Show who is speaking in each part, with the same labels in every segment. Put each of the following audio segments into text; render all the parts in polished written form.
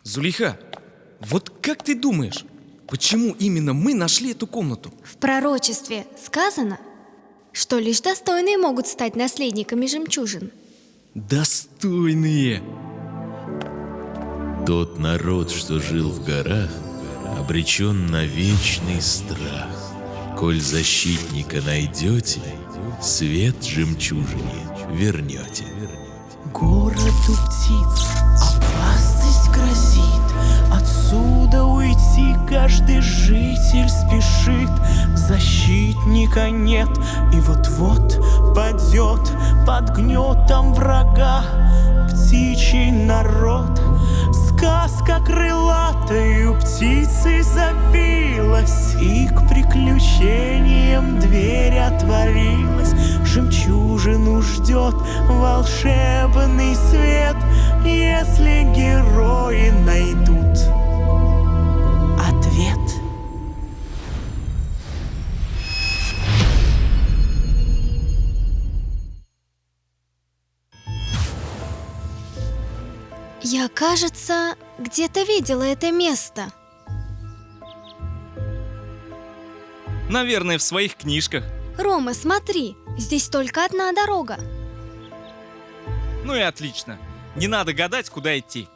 Speaker 1: Зулейха, вот как ты думаешь, почему именно мы нашли эту комнату?
Speaker 2: В пророчестве сказано, что лишь достойные могут стать наследниками жемчужин.
Speaker 1: Достойные!
Speaker 3: Тот народ, что жил в горах, обречен на вечный страх. Коль защитника найдете, свет жемчужине вернете.
Speaker 4: Городу птиц опасность грозит. Отсюда уйти каждый житель спешит. Защитника нет и вот-вот падет под гнетом врага птичий народ. Сказка крылатою птицей забилась, и к приключениям дверь отворилась. Жемчужину ждет волшебный свет, если герои найдут ответ.
Speaker 2: Я, кажется, где-то видела это место.
Speaker 1: Наверное, в своих книжках.
Speaker 2: Рома, смотри, здесь только одна дорога.
Speaker 1: Ну и отлично. Не надо гадать, куда идти.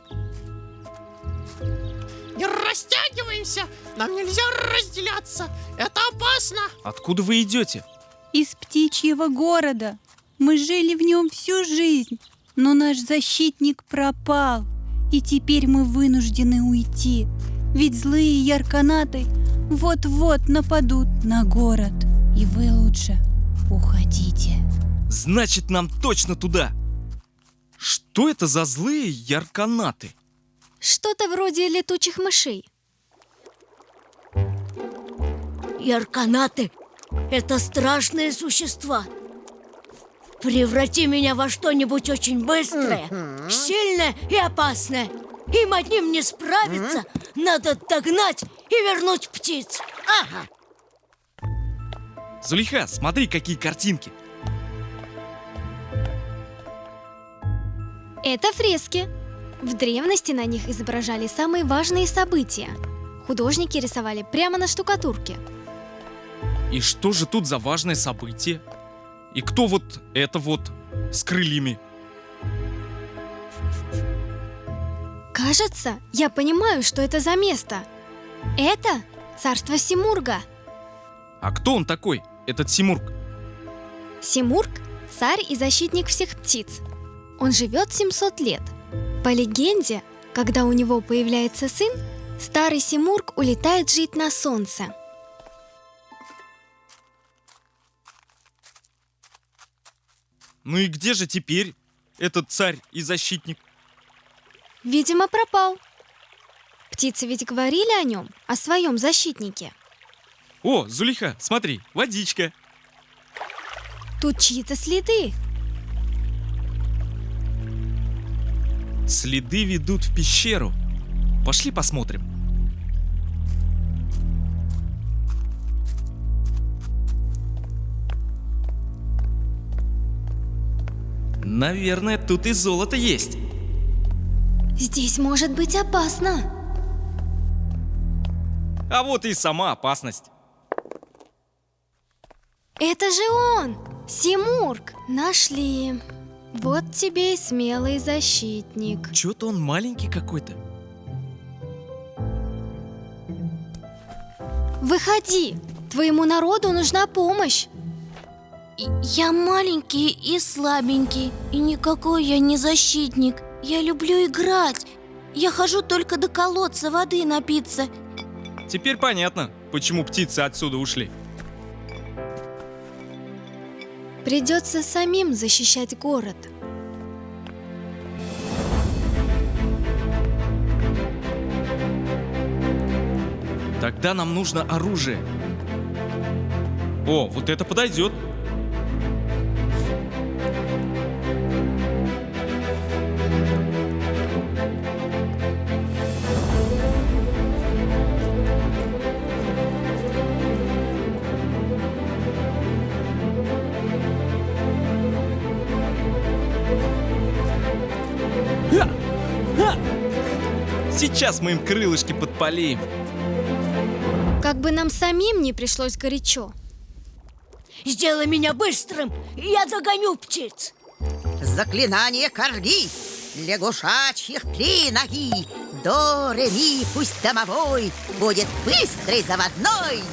Speaker 5: Не растягиваемся! Нам нельзя разделяться! Это опасно!
Speaker 1: Откуда вы идете?
Speaker 6: Из птичьего города. Мы жили в нем всю жизнь, но наш защитник пропал, и теперь мы вынуждены уйти, ведь злые ярканаты вот-вот нападут на город, и вы лучше уходите.
Speaker 1: Значит, нам точно туда. Что это за злые ярканаты?
Speaker 2: Что-то вроде летучих мышей.
Speaker 7: Ярканаты — это страшные существа. Преврати меня во что-нибудь очень быстрое, сильное и опасное. Им одним не справиться. Надо догнать и вернуть птиц.
Speaker 1: Зулейха, смотри, какие картинки.
Speaker 2: Это фрески. В древности на них изображали самые важные события. Художники рисовали прямо на штукатурке.
Speaker 1: И что же тут за важное событие? И кто вот это вот с крыльями?
Speaker 2: Кажется, я понимаю, что это за место. Это царство Симурга.
Speaker 1: А кто он такой, этот Симург?
Speaker 2: Симург – царь и защитник всех птиц. Он живет 700 лет. По легенде, когда у него появляется сын, старый Симург улетает жить на солнце.
Speaker 1: Ну и где же теперь этот царь и защитник?
Speaker 2: Видимо, пропал. Птицы ведь говорили о нем, о своем защитнике.
Speaker 1: О, Зулейха, смотри, водичка.
Speaker 2: Тут чьи-то следы.
Speaker 1: Следы ведут в пещеру. Пошли посмотрим. Наверное, тут и золото есть.
Speaker 2: Здесь может быть опасно.
Speaker 1: А вот и сама опасность.
Speaker 2: Это же он, Симург. Нашли. Вот тебе и смелый защитник.
Speaker 1: Чё-то он маленький какой-то.
Speaker 2: Выходи, твоему народу нужна помощь.
Speaker 7: Я маленький и слабенький, и никакой я не защитник. Я люблю играть. Я хожу только до колодца воды напиться.
Speaker 1: Теперь понятно, почему птицы отсюда ушли.
Speaker 2: Придется самим защищать город.
Speaker 1: Тогда нам нужно оружие. О, вот это подойдет. Сейчас мы им крылышки подпалим.
Speaker 2: Как бы нам самим не пришлось горячо.
Speaker 7: Сделай меня быстрым, и я догоню птиц.
Speaker 8: Заклинание корги, лягушачьих 3 ноги. До, ре, ми, пусть домовой будет быстрый, заводной.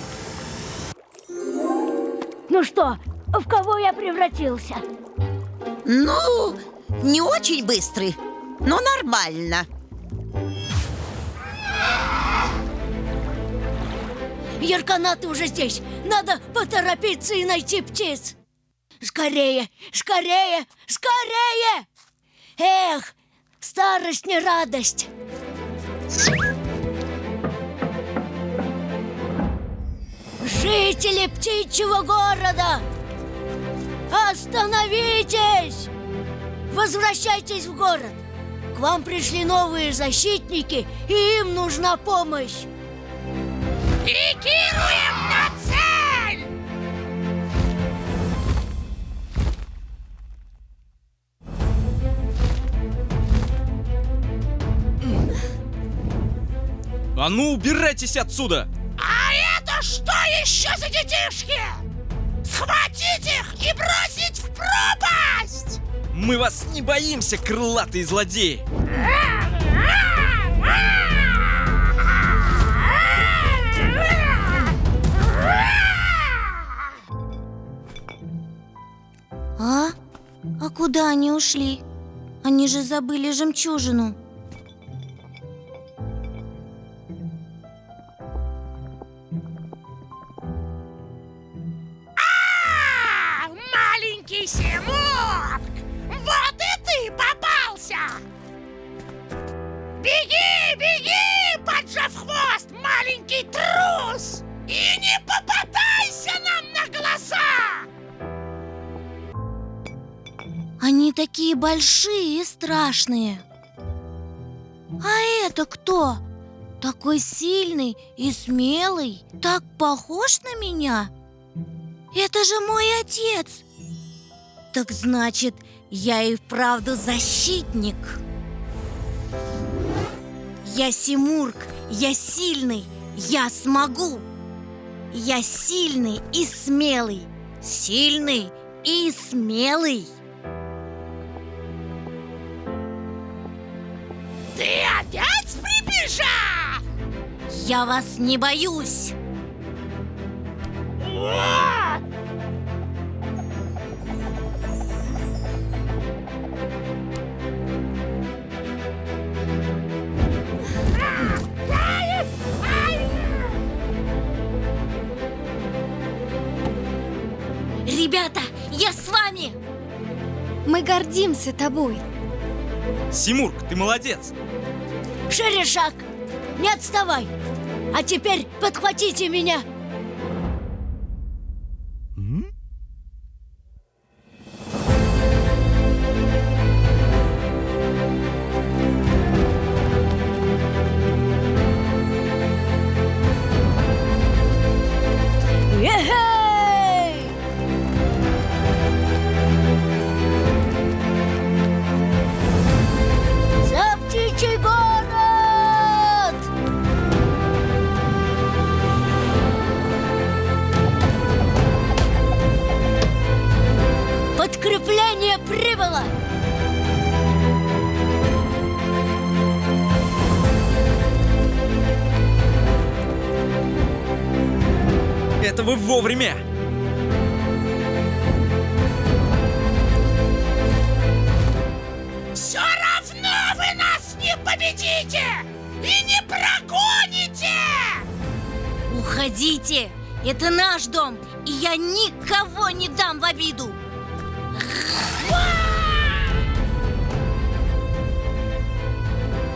Speaker 7: Ну что, в кого я превратился?
Speaker 8: Ну, не очень быстрый, но нормально.
Speaker 7: Ярканаты уже здесь. Надо поторопиться и найти птиц. Скорее, скорее, скорее! Эх, старость не радость. Жители птичьего города, остановитесь! Возвращайтесь в город. К вам пришли новые защитники, и им нужна помощь.
Speaker 5: Пикируем на цель!
Speaker 1: А ну, убирайтесь отсюда!
Speaker 5: А это что еще за детишки? Схватить их и бросить в пропасть!
Speaker 1: Мы вас не боимся, крылатые злодеи!
Speaker 7: А куда они ушли? Они же забыли жемчужину.
Speaker 5: Маленький Симург! Вот и ты попался! Беги, беги, поджав хвост, маленький трус! И не попадайся нам на глаза!
Speaker 7: Они такие большие и страшные. А это кто? Такой сильный и смелый, так похож на меня. Это же мой отец. Так значит, я и вправду защитник. Я Симург, я сильный, я смогу. Я сильный и смелый, сильный и смелый.
Speaker 5: Ты опять прибежал?
Speaker 7: Я вас не боюсь.
Speaker 5: Вот!
Speaker 7: Ребята, я с вами.
Speaker 2: Мы гордимся тобой.
Speaker 1: Симург, ты молодец!
Speaker 7: Шире шаг, не отставай. А теперь подхватите меня. Ехей! За птичий город! Подкрепление прибыло!
Speaker 1: Это вы вовремя!
Speaker 5: Все равно вы нас не победите и не прогоните!
Speaker 7: Уходите! Это наш дом, и я никого не дам в обиду!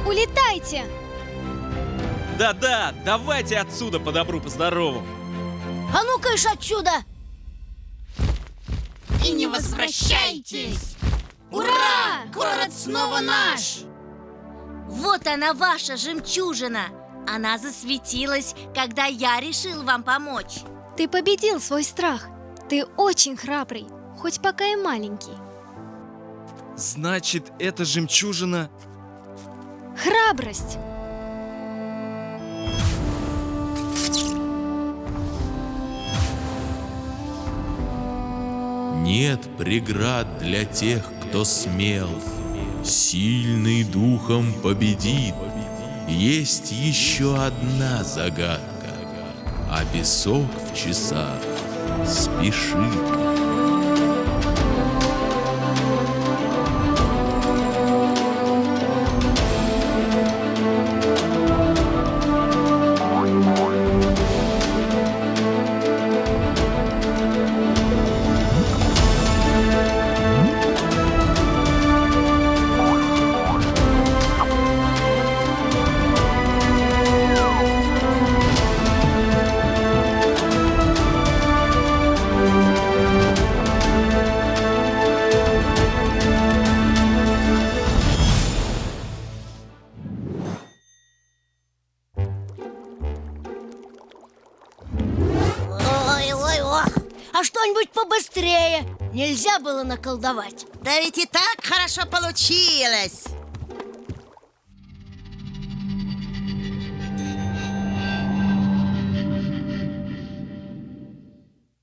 Speaker 2: Улетайте!
Speaker 1: Да-да, давайте отсюда по добру, по здорову!
Speaker 7: А ну, кыш отсюда!
Speaker 5: И не возвращайтесь!
Speaker 7: Ура!
Speaker 5: Город снова наш!
Speaker 7: Вот она, ваша жемчужина! Она засветилась, когда я решил вам помочь.
Speaker 2: Ты победил свой страх. Ты очень храбрый, хоть пока и маленький.
Speaker 1: Значит, эта жемчужина...
Speaker 2: Храбрость!
Speaker 3: Нет преград для тех, кто смел. Сильный духом победит. Есть еще одна загадка, а песок в часах спешит.
Speaker 7: Ой-ой-ой. А что-нибудь побыстрее. Нельзя было наколдовать.
Speaker 8: Да ведь и так хорошо получилось.